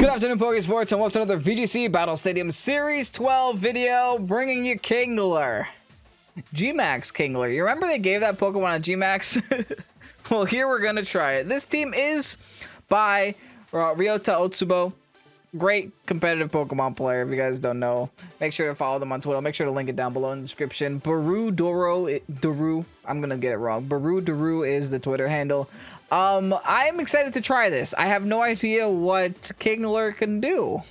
Good afternoon, Pokésports, and welcome to another VGC Battle Stadium Series 12 video, bringing you Kingler. Gmax Kingler. You remember they gave that Pokemon a Gmax? Well, here we're going to try it. This team is by Ryota Otsubo. Great competitive Pokemon player, if you guys don't know. Make sure to follow them on Twitter. I'll make sure to link it down below in the description. Daru, I'm going to get it wrong. Daru is the Twitter handle. I'm excited to try this. I have no idea what Kingler can do.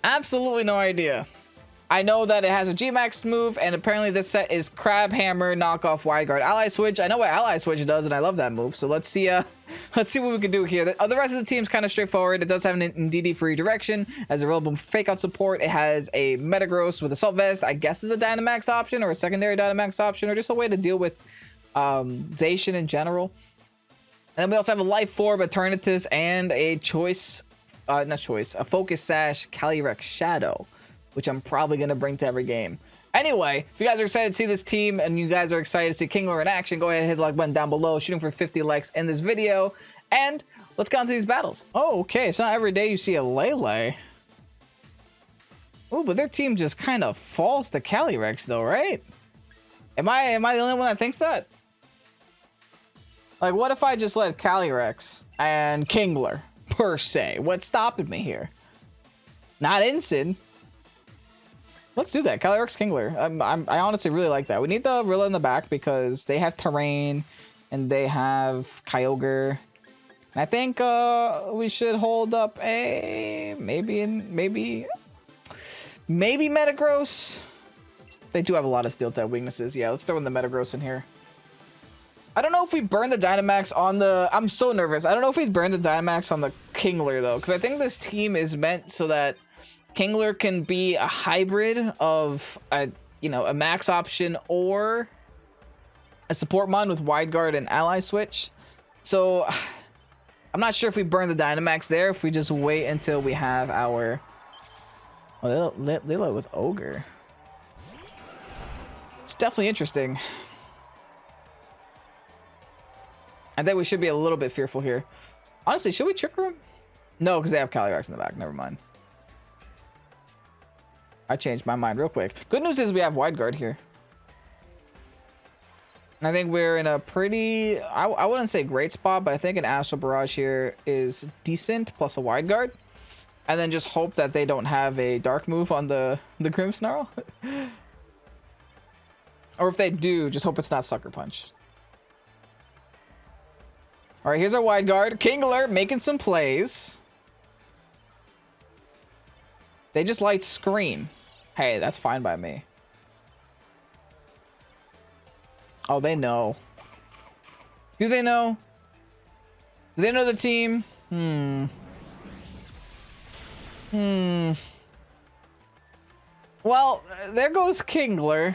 Absolutely no idea. I know that it has a Gmax move, and apparently this set is Crabhammer knockoff Wide Guard Ally Switch. I know what Ally Switch does, and I love that move. So let's see what we can do here. The rest of the team's kind of straightforward. It does have an Indeedee for redirection, has available fake out support. It has a Metagross with Assault Vest. I guess is a Dynamax option or a secondary Dynamax option, or just a way to deal with Zacian in general. And then we also have a Life Orb, Eternatus, and a a Focus Sash Calyrex Shadow, which I'm probably going to bring to every game. Anyway, if you guys are excited to see this team and you guys are excited to see Kingler in action, go ahead and hit the like button down below, shooting for 50 likes in this video, and let's get on to these battles. Oh, okay, it's not every day you see a Lele. Oh, but their team just kind of falls to Calyrex though, right? Am I the only one that thinks that? Like, what if I just let Calyrex and Kingler, per se? What's stopping me here? Not Ensign. Let's do that. Calyrex Kingler. I honestly really like that. We need the Rilla in the back because they have Terrain and they have Kyogre. And I think we should hold up a maybe Metagross. They do have a lot of Steel type weaknesses. Yeah, let's throw in the Metagross in here. I don't know if we burn the Dynamax on the... I'm so nervous. I don't know if we burn the Dynamax on the Kingler, though. Because I think this team is meant so that Kingler can be a hybrid of a max option or a support mon with Wide Guard and Ally Switch. So I'm not sure if we burn the Dynamax there, if we just wait until we have our... Oh, Lila with Ogre. It's definitely interesting. I think we should be a little bit fearful here. Honestly, should we Trick Room? No, because they have Calyrex in the back. Never mind. I changed my mind real quick. Good news is we have Wide Guard here. I think we're in a pretty... I wouldn't say great spot, but I think an Astral Barrage here is decent, plus a Wide Guard. And then just hope that they don't have a Dark move on the Grimmsnarl. Or if they do, just hope it's not Sucker Punch. All right, here's our Wide Guard. Kingler making some plays. They just light Scream. Hey, that's fine by me. Oh, they know. Do they know? Do they know the team? Well, there goes Kingler.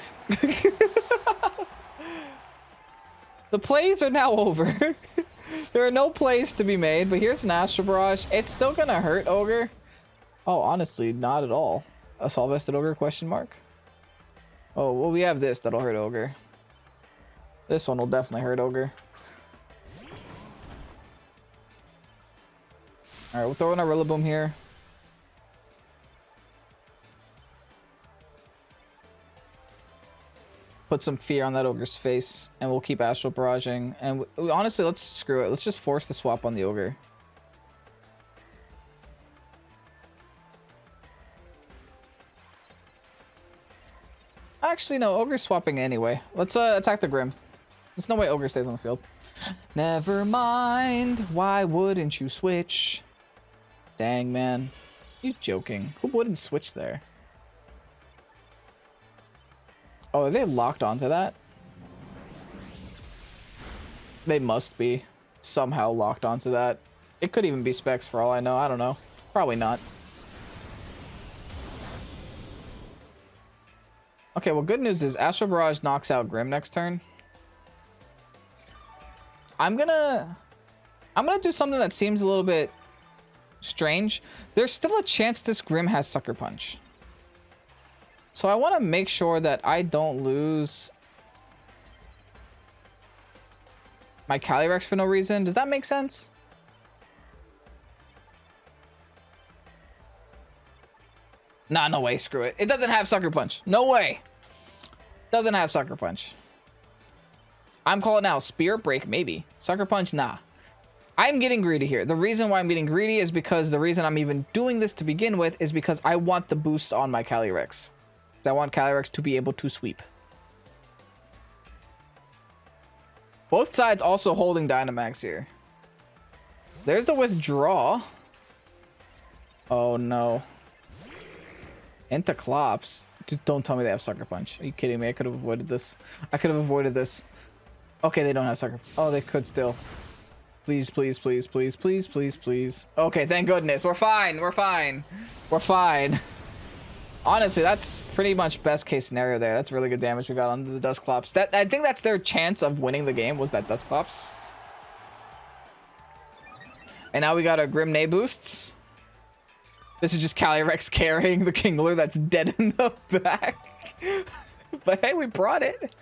The plays are now over. There are no plays to be made, but here's an Astral Barrage. It's still gonna hurt Ogre. Oh, honestly, not at all. Assault Vested Ogre, question mark? Oh, well, we have this that'll hurt Ogre. This one will definitely hurt Ogre. Alright, we'll throw in our Rillaboom here. Put some fear on that Ogre's face, and we'll keep Astral Barraging. And honestly, let's screw it. Let's just force the swap on the Ogre. Actually, no, Ogre's swapping anyway. Let's attack the Grim. There's no way Ogre stays on the field. Never mind. Why wouldn't you switch? Dang, man. You joking? Who wouldn't switch there? Oh, are they locked onto that? They must be somehow locked onto that. It could even be Specs for all I know. I don't know. Probably not. Okay, well, good news is Astral Barrage knocks out Grim next turn. I'm gonna do something that seems a little bit strange. There's still a chance this Grim has Sucker Punch. So I want to make sure that I don't lose my Calyrex for no reason. Does that make sense? Nah, no way. Screw it. It doesn't have Sucker Punch. No way. Doesn't have Sucker Punch. I'm calling now. Spear Break, maybe. Sucker Punch, nah. I'm getting greedy here. The reason why I'm getting greedy is because the reason I'm even doing this to begin with is because I want the boosts on my Calyrex. I want Calyrex to be able to sweep. Both sides also holding Dynamax here. There's the withdraw. Oh no. Into Clops. Dude, don't tell me they have Sucker Punch. Are you kidding me? I could have avoided this. I could have avoided this. Okay, they don't have Sucker. Oh, they could still. Please, please, please, please, please, please, please. Okay, thank goodness. We're fine. We're fine. We're fine. Honestly, that's pretty much best case scenario there. That's really good damage we got on the Dusclops. That, I think that's their chance of winning the game, was that Dusclops. And now we got our Grimnay boosts. This is just Calyrex carrying the Kingler that's dead in the back. But hey, we brought it.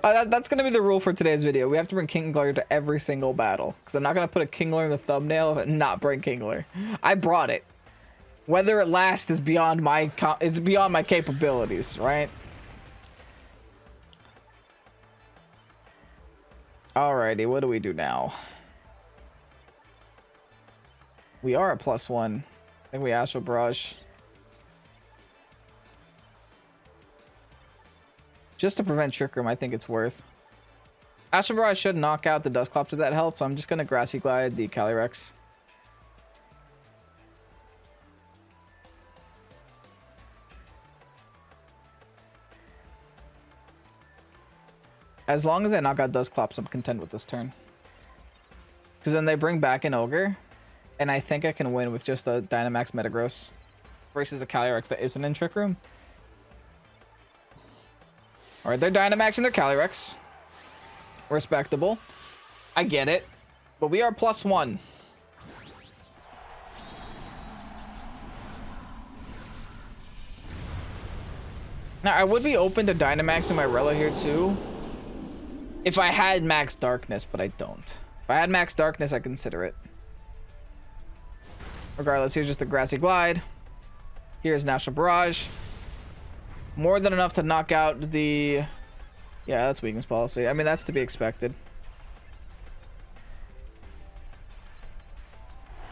That's going to be the rule for today's video. We have to bring Kingler to every single battle. Because I'm not going to put a Kingler in the thumbnail and not bring Kingler. I brought it. Whether it lasts is beyond my capabilities, right? Alrighty, what do we do now? We are at +1. I think we Astral Barrage. Just to prevent Trick Room, I think it's worth. Astral Barrage should knock out the Dusclops with that health, so I'm just gonna Grassy Glide the Calyrex. As long as I knock out Dusclops, I'm content with this turn. Because then they bring back an Ogre, and I think I can win with just a Dynamax Metagross versus a Calyrex that isn't in Trick Room. Alright, they're Dynamaxing their Calyrex. Respectable. I get it. But we are +1. Now, I would be open to Dynamaxing my Rella here too, if I had Max Darkness, but I don't. If I had Max Darkness, I'd consider it. Regardless, here's just a Grassy Glide. Here's Astral Barrage. More than enough to knock out the... Yeah, that's Weakness Policy. I mean, that's to be expected.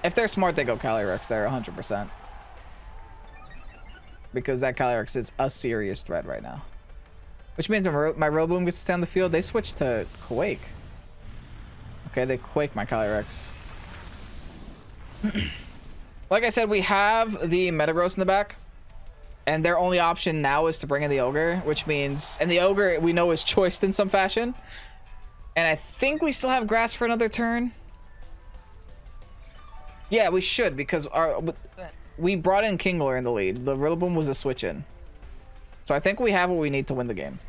If they're smart, they go Calyrex there, 100%. Because that Calyrex is a serious threat right now. Which means when my Rillaboom gets to stay on the field, they switch to Quake. Okay, they Quake my Calyrex. Like I said, we have the Metagross in the back. And their only option now is to bring in the Ogre, which means... And the Ogre, we know, is choiced in some fashion. And I think we still have Grass for another turn. Yeah, we should, because we brought in Kingler in the lead. The Rillaboom was a switch-in. So I think we have what we need to win the game.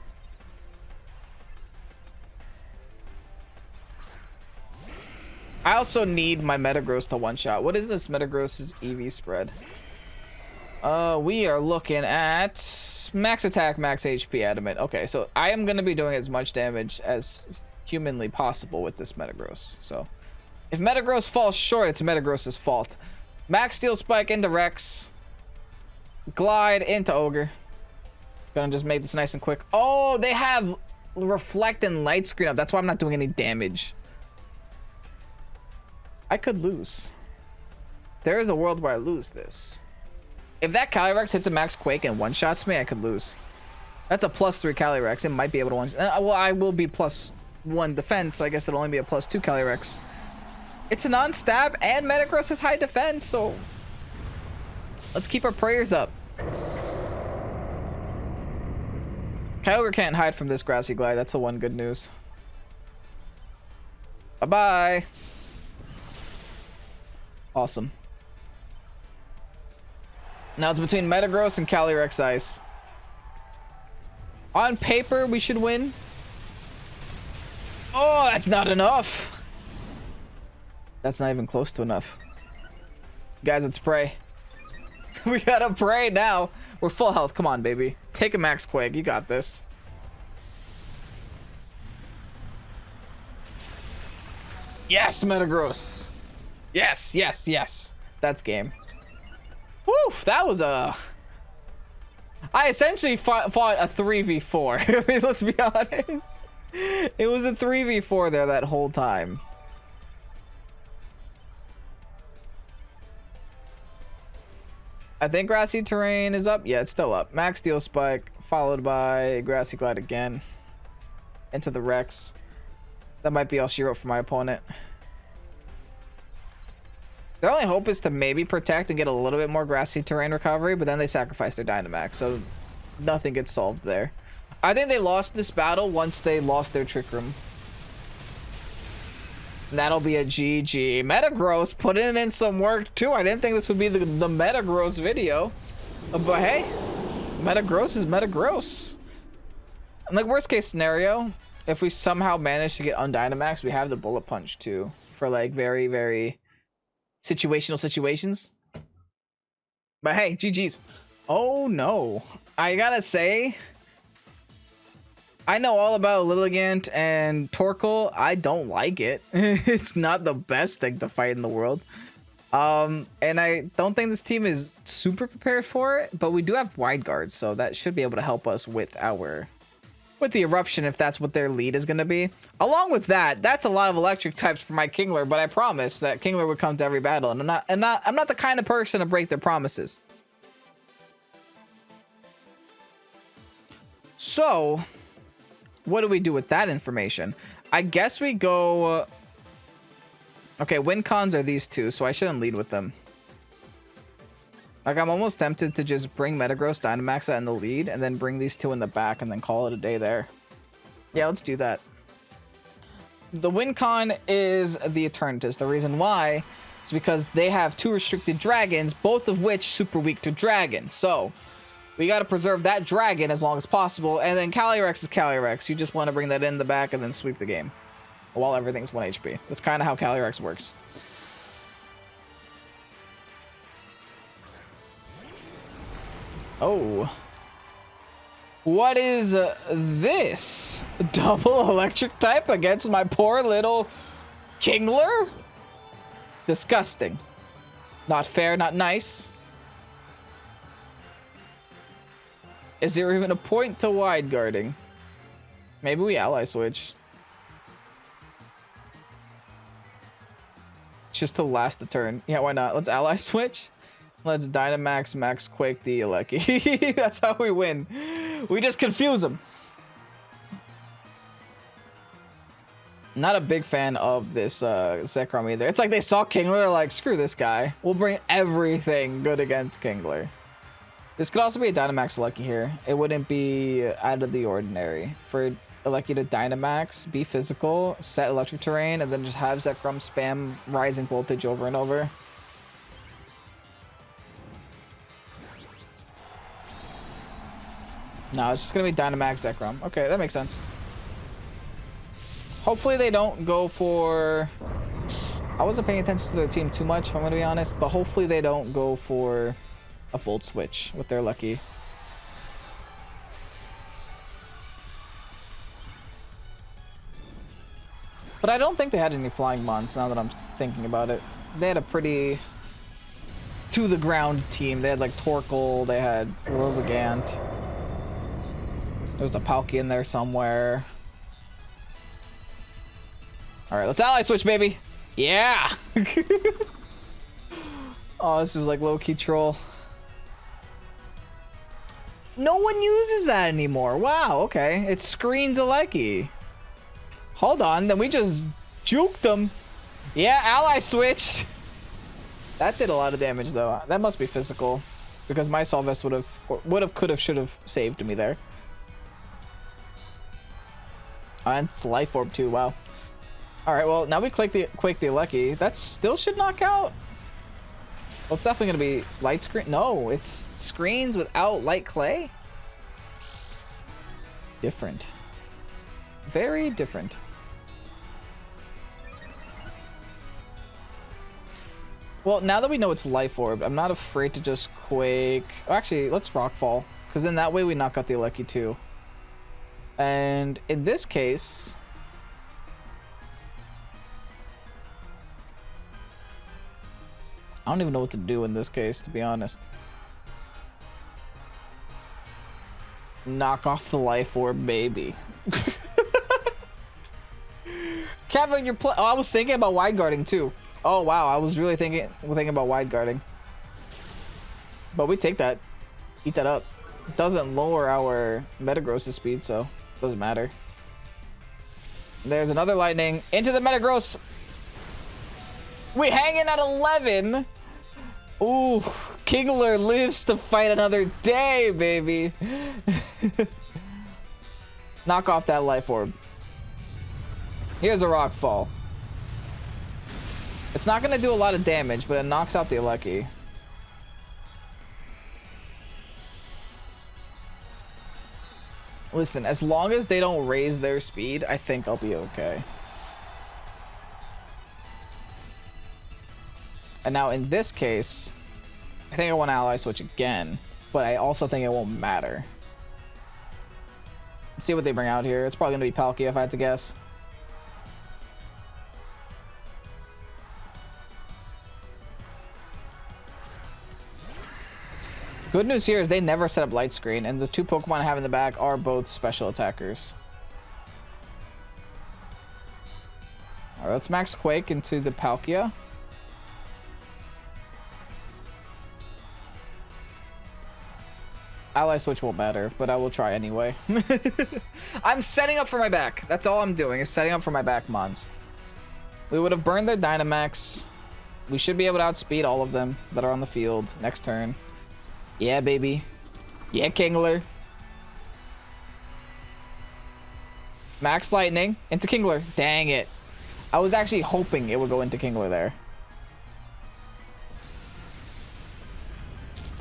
I also need my Metagross to one-shot. What is this Metagross's EV spread? We are looking at max attack, max HP, adamant. Okay, so I am going to be doing as much damage as humanly possible with this Metagross. So if Metagross falls short, it's Metagross's fault. Max Steel Spike into Rex. Glide into Ogre. Gonna just make this nice and quick. Oh, they have Reflect and Light Screen up. That's why I'm not doing any damage. I could lose. There is a world where I lose this. If that Calyrex hits a max Quake and one-shots me, I could lose. That's a +3 Calyrex. It might be able to one... well, I will be +1 defense, so I guess it'll only be a +2 Calyrex. It's a non-stab, and Metagross is high defense, so... Let's keep our prayers up. Kyogre can't hide from this Grassy Glide. That's the one good news. Bye-bye. Awesome. Now it's between Metagross and Calyrex Ice. On paper, we should win. Oh, that's not enough. That's not even close to enough. Guys, let's pray. We gotta pray now. We're full health. Come on, baby. Take a Max Quake. You got this. Yes, Metagross. Yes, yes, yes. That's game. Woo, that was a I essentially fought a 3v4. I mean, let's be honest. It was a 3v4 there that whole time. I think Grassy Terrain is up. Yeah, it's still up. Max Steel Spike, followed by Grassy Glide again. Into the Rex. That might be all she wrote for my opponent. Their only hope is to maybe protect and get a little bit more Grassy Terrain recovery, but then they sacrifice their Dynamax, so nothing gets solved there. I think they lost this battle once they lost their Trick Room. And that'll be a GG. Metagross putting in some work too. I didn't think this would be the Metagross video. But hey, Metagross is Metagross. And like worst case scenario, if we somehow manage to get on Dynamax, we have the Bullet Punch too. For like very, very situational situations. But hey, GG's. Oh no. I gotta say, I know all about Lilligant and Torkoal. I don't like it. It's not the best thing to fight in the world. And I don't think this team is super prepared for it, but we do have Wide Guard, so that should be able to help us with the Eruption if that's what their lead is going to be. Along with that, that's a lot of electric types for my Kingler, but I promised that Kingler would come to every battle, and I'm not the kind of person to break their promises. So, what do we do with that information? I guess we go... Okay, win cons are these two, so I shouldn't lead with them. Like, I'm almost tempted to just bring Metagross, Dynamax that in the lead, and then bring these two in the back, and then call it a day there. Yeah, let's do that. The win con is the Eternatus. The reason why is because they have two restricted dragons, both of which super weak to dragon. So, we got to preserve that dragon as long as possible, and then Calyrex is Calyrex. You just want to bring that in the back and then sweep the game while everything's 1 HP. That's kind of how Calyrex works. Oh. What is this? Double electric type against my poor little Kingler? Disgusting. Not fair, not nice. Is there even a point to wide guarding? Maybe we ally switch. Just to last the turn. Yeah, why not? Let's ally switch. Let's Dynamax Max Quake the Alecki. That's how we win. We just confuse them. Not a big fan of this Zekrom either. It's like they saw Kingler, like, screw this guy. We'll bring everything good against Kingler. This could also be a Dynamax Alecki here. It wouldn't be out of the ordinary for Alecki to Dynamax, be physical, set electric terrain, and then just have Zekrom spam rising voltage over and over. No, it's just gonna be Dynamax Zekrom. Okay, that makes sense. Hopefully they don't go for... I wasn't paying attention to their team too much, if I'm gonna be honest, but hopefully they don't go for a Volt Switch with their Lucky. But I don't think they had any Flying Mons, now that I'm thinking about it. They had a pretty to-the-ground team. They had, like, Torkoal, they had Lilligant. There was a Palkia in there somewhere. Alright, let's ally switch, baby! Yeah! Oh, this is like low-key troll. No one uses that anymore. Wow, okay. It screens Alecki. Hold on, then we just juked them. Yeah, ally switch. That did a lot of damage though. That must be physical, because my Solvest could have, should have saved me there. And it's Life Orb too. Wow. All right, well now we Quake the Alecki. That still should knock out. Well, it's definitely gonna be light screen. No, it's screens without light clay. Different. Very different. Well, now that we know it's Life Orb, I'm not afraid to just Quake. Oh, actually, let's Rockfall, because then that way we knock out the Alecki too. And in this case, I don't even know what to do in this case, to be honest. Knock off the life orb, baby. Kevin, you're oh, I was thinking about wide guarding too. Oh wow, I was really thinking about wide guarding. But we take that. Eat that up. It doesn't lower our Metagross's speed, so it doesn't matter. There's another lightning into the Metagross. We hanging at 11. Ooh, Kingler lives to fight another day, baby. Knock off that life orb. Here's a rock fall. It's not gonna do a lot of damage, but it knocks out the Alecki. Listen, as long as they don't raise their speed, I think I'll be okay. And now in this case, I think I want to ally switch again, but I also think it won't matter. Let's see what they bring out here. It's probably going to be Palkia if I had to guess. Good news here is they never set up light screen, and the two Pokemon I have in the back are both special attackers. Alright, let's max Quake into the Palkia. Ally switch won't matter, but I will try anyway. I'm setting up for my back. That's all I'm doing, is setting up for my back mons. We would have burned their Dynamax. We should be able to outspeed all of them that are on the field next turn. Yeah, baby. Yeah, Kingler. Max Lightning into Kingler. Dang it. I was actually hoping it would go into Kingler there.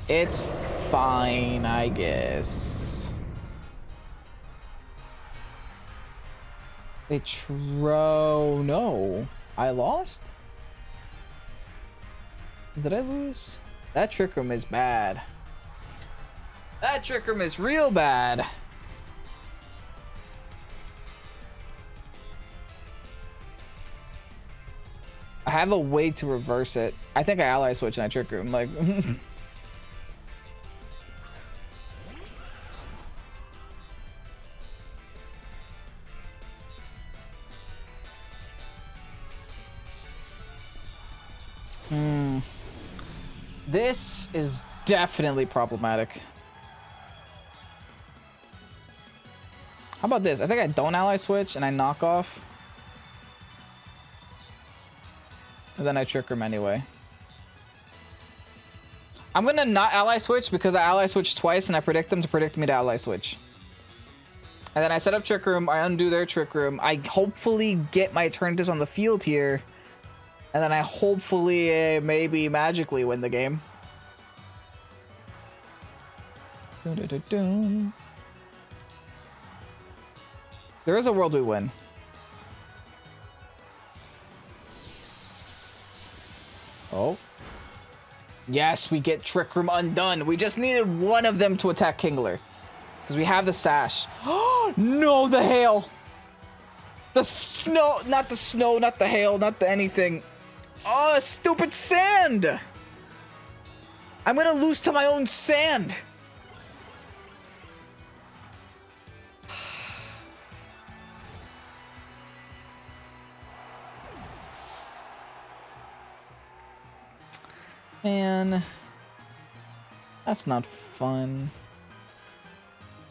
It's fine, I guess. No. I lost? Did I lose? That Trick Room is bad. That Trick Room is real bad. I have a way to reverse it. I think I ally switch and I Trick Room. Like, this is definitely problematic. How about this? I think I don't ally switch and I knock off. And then I Trick Room anyway. I'm gonna not ally switch because I ally switch twice and I predict them to predict me to ally switch. And then I set up Trick Room, I undo their Trick Room. I hopefully get my Eternatus on the field here. And then I hopefully, maybe magically win the game. There is a world we win. Oh. Yes, we get Trick Room undone. We just needed one of them to attack Kingler. Because we have the Sash. Oh, no, the hail. The snow, not the hail, not the anything. Oh, stupid sand. I'm going to lose to my own sand. Man, that's not fun.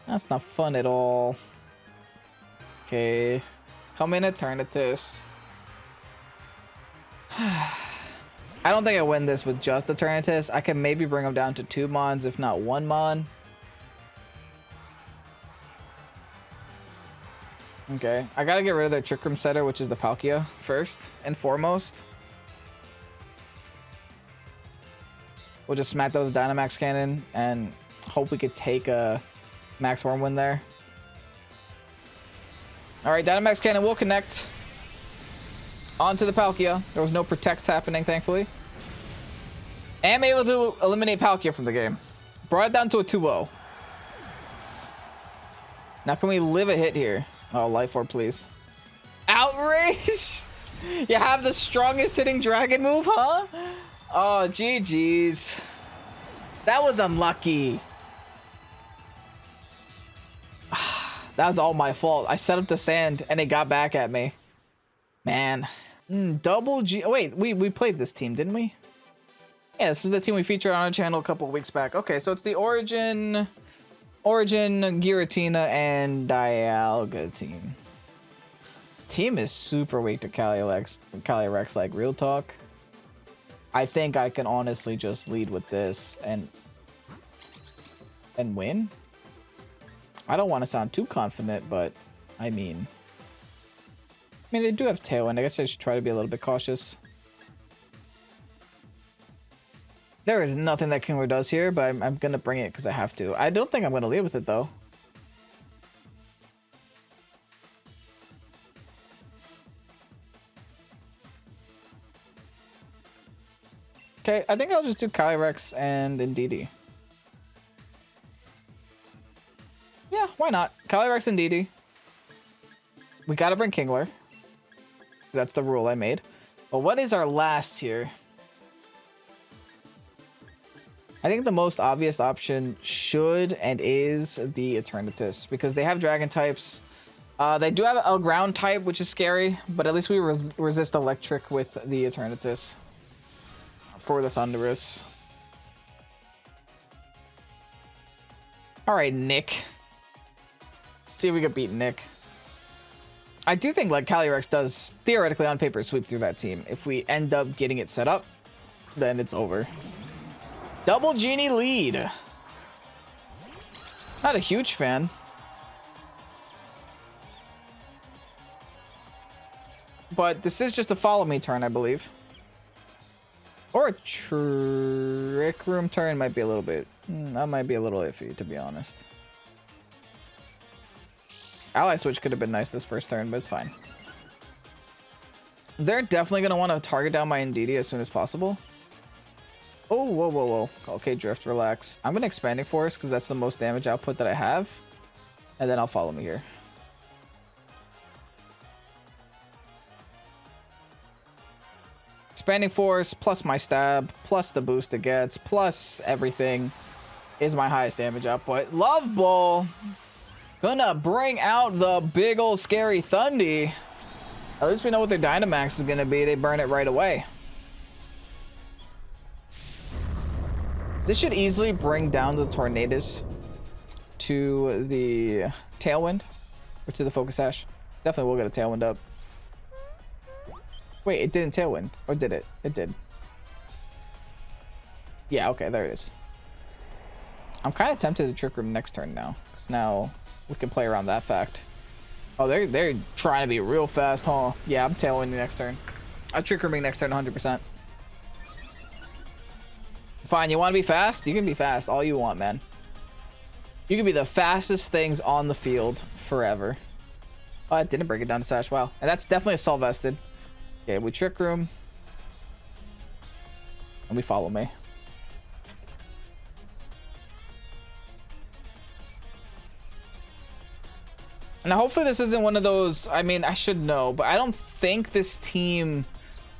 That's not fun at all. Okay, come in Eternatus. I don't think I win this with just Eternatus. I can maybe bring him down to 2 mons, if not 1 mon. Okay, I gotta get rid of their Trick Room setter, which is the Palkia, first and foremost. We'll just smack those Dynamax Cannon and hope we could take a Max Worm win there. Alright, Dynamax Cannon will connect onto the Palkia. There was no protects happening, thankfully. And I'm able to eliminate Palkia from the game. Brought it down to a 2-0. Now can we live a hit here? Oh, Life Orb, please. Outrage! You have the strongest hitting dragon move, huh? Oh, GG's. That was unlucky. That's all my fault. I set up the sand and it got back at me. Man. Double G. Oh, wait, we played this team, didn't we? Yeah, this was the team we featured on our channel a couple of weeks back. Okay, so it's the Origin, Giratina, and Dialga team. This team is super weak to Calyrex, like, real talk. I think I can honestly just lead with this and win. I don't want to sound too confident, but I mean they do have Tailwind. I guess I should try to be a little bit cautious. There is nothing that Kingler does here, but I'm going to bring it because I have to. I don't think I'm going to lead with it, though. Okay, I think I'll just do Calyrex and Indeedee. Yeah, why not? Calyrex and Indeedee. We gotta bring Kingler. That's the rule I made. But what is our last here? I think the most obvious option should and is the Eternatus, because they have dragon types. They do have a ground type, which is scary, but at least we resist electric with the Eternatus for the Thundurus. Alright, Nick. See if we can beat Nick. I do think like Calyrex does theoretically on paper sweep through that team. If we end up getting it set up, then it's over. Double Genie lead. Not a huge fan. But this is just a follow me turn, I believe. Or a Trick Room turn might be a little bit. That might be a little iffy, to be honest. Ally Switch could have been nice this first turn, but it's fine. They're definitely going to want to target down my Indeedee as soon as possible. Oh, whoa, whoa, whoa. Okay, Drift, relax. I'm going to Expanding Force because that's the most damage output that I have. And then I'll follow me here. Expanding Force plus my stab plus the boost it gets plus everything is my highest damage output. Love Ball. Gonna bring out the big old scary Thundy. At least we know what their Dynamax is gonna be. They burn it right away. This should easily bring down the Tornadus to the Tailwind or to the Focus Sash. Definitely will get a Tailwind up. Wait, it didn't Tailwind, or did it? It did. Yeah, okay, there it is. I'm kind of tempted to Trick Room next turn now, because now we can play around that fact. Oh, they're trying to be real fast, huh? Yeah, I'm Tailwinding next turn. I'm Trick Rooming next turn 100%. Fine, you want to be fast? You can be fast all you want, man. You can be the fastest things on the field forever. Oh, I didn't break it down to Sash. Wow. And that's definitely a Soul Vested. Okay, we Trick Room. And we follow me. Now, hopefully this isn't one of those... I mean, I should know, but I don't think this team...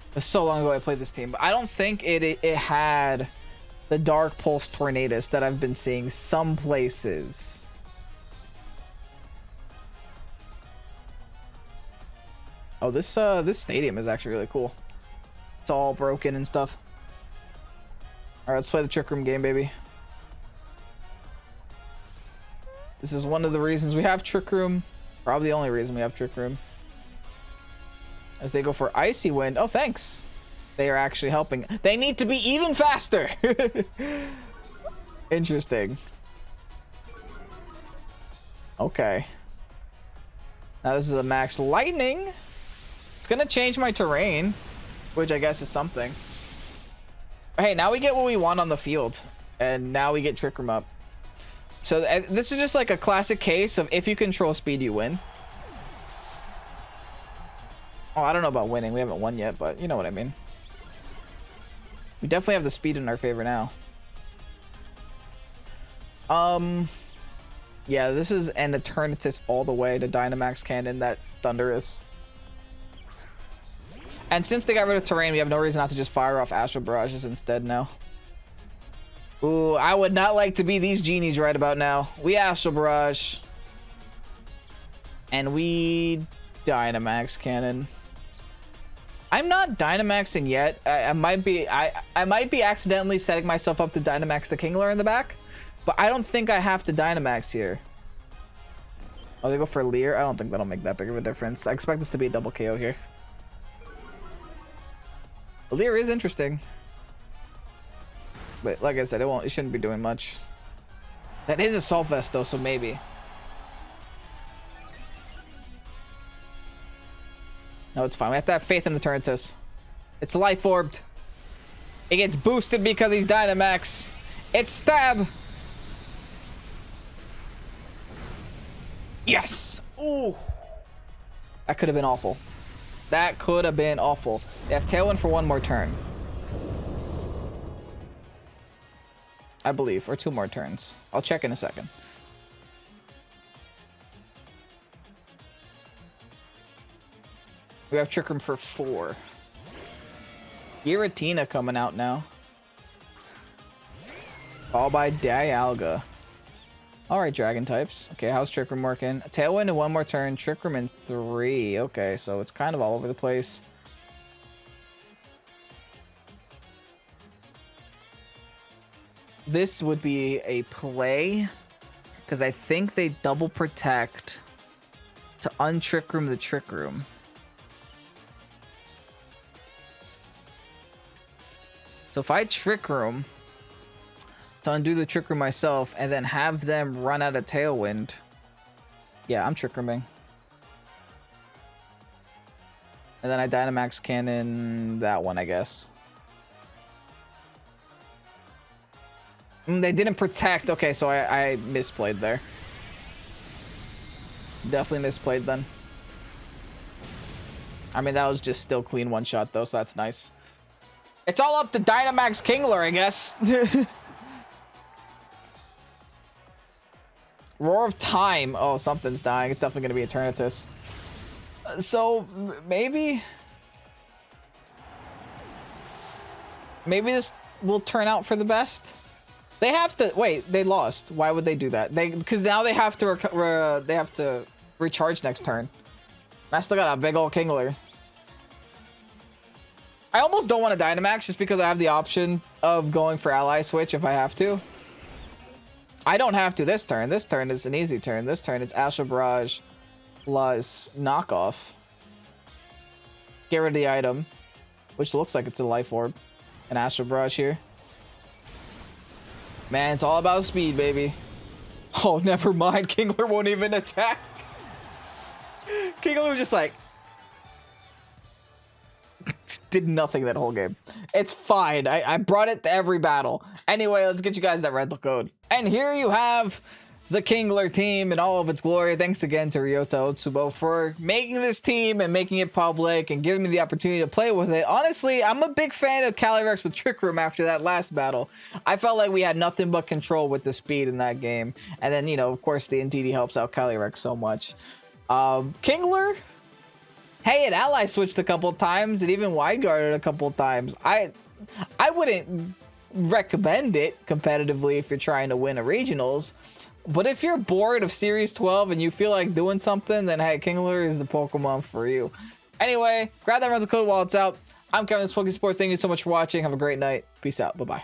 It was so long ago I played this team, but I don't think it had the Dark Pulse Tornadus that I've been seeing some places. Oh, this stadium is actually really cool. It's all broken and stuff. All right, let's play the Trick Room game, baby. This is one of the reasons we have Trick Room. Probably the only reason we have Trick Room. As they go for Icy Wind. Oh, thanks. They are actually helping. They need to be even faster. Interesting. Okay. Now this is a Max Lightning. It's going to change my terrain, which I guess is something. But hey, now we get what we want on the field. And now we get Trick Room up. So this is just like a classic case of if you control speed, you win. Oh, I don't know about winning. We haven't won yet, but you know what I mean. We definitely have the speed in our favor now. Yeah, this is an Eternatus all the way to Dynamax Cannon that Thundurus. And since they got rid of terrain, we have no reason not to just fire off Astral Barrages instead now. Ooh, I would not like to be these genies right about now. We Astral Barrage. And we Dynamax Cannon. I'm not Dynamaxing yet. I might be accidentally setting myself up to Dynamax the Kingler in the back, but I don't think I have to Dynamax here. Oh, they go for Leer? I don't think that'll make that big of a difference. I expect this to be a double KO here. Leer is interesting. But like I said, it shouldn't be doing much. That is Assault Vest though, so maybe. No, it's fine. We have to have faith in the Eternatus. It's Life Orbed. It gets boosted because he's Dynamax. It's Stab. Yes. Ooh. That could have been awful. That could have been awful. They have Tailwind for one more turn. I believe. Or 2 more turns. I'll check in a second. We have Trick Room for 4. Giratina coming out now. Followed by Dialga. Alright, Dragon types. Okay, how's Trick Room working? Tailwind in 1 more turn. Trick Room in 3. Okay, so it's kind of all over the place. This would be a play. Because I think they double protect to untrick room the Trick Room. So if I Trick Room to undo the Trick Room myself and then have them run out of Tailwind, yeah, I'm Trick Rooming. And then I Dynamax Cannon that one, I guess. They didn't protect. Okay, so I misplayed there. Definitely misplayed then. I mean, that was just still clean one shot though, so that's nice. It's all up to Dynamax Kingler, I guess. Roar of Time. Oh, something's dying. It's definitely going to be Eternatus. So, maybe this will turn out for the best. They have to... Wait, they lost. Why would they do that? Because now they have to recharge next turn. I still got a big old Kingler. I almost don't want to Dynamax just because I have the option of going for Ally Switch if I have to. I don't have to this turn. This turn is an easy turn. This turn is Astral Barrage plus Knockoff. Get rid of the item, which looks like it's a Life Orb. An Astral Barrage here. Man, it's all about speed, baby. Oh, never mind. Kingler won't even attack. Kingler was just like... did nothing that whole game. It's fine. I brought it to every battle. Anyway, let's get you guys that rental code. And here you have the Kingler team in all of its glory. Thanks again to Ryota Otsubo for making this team and making it public and giving me the opportunity to play with it. Honestly, I'm a big fan of Calyrex with Trick Room after that last battle. I felt like we had nothing but control with the speed in that game. And then, you know, of course, the Indeedee helps out Calyrex so much. Kingler... Hey, it ally switched a couple times. It even wide guarded a couple times. I wouldn't recommend it competitively if you're trying to win a regionals. But if you're bored of Series 12 and you feel like doing something, then hey, Kingler is the Pokemon for you. Anyway, grab that rental code while it's out. I'm Kevin, this Pokésports. Thank you so much for watching. Have a great night. Peace out. Bye-bye.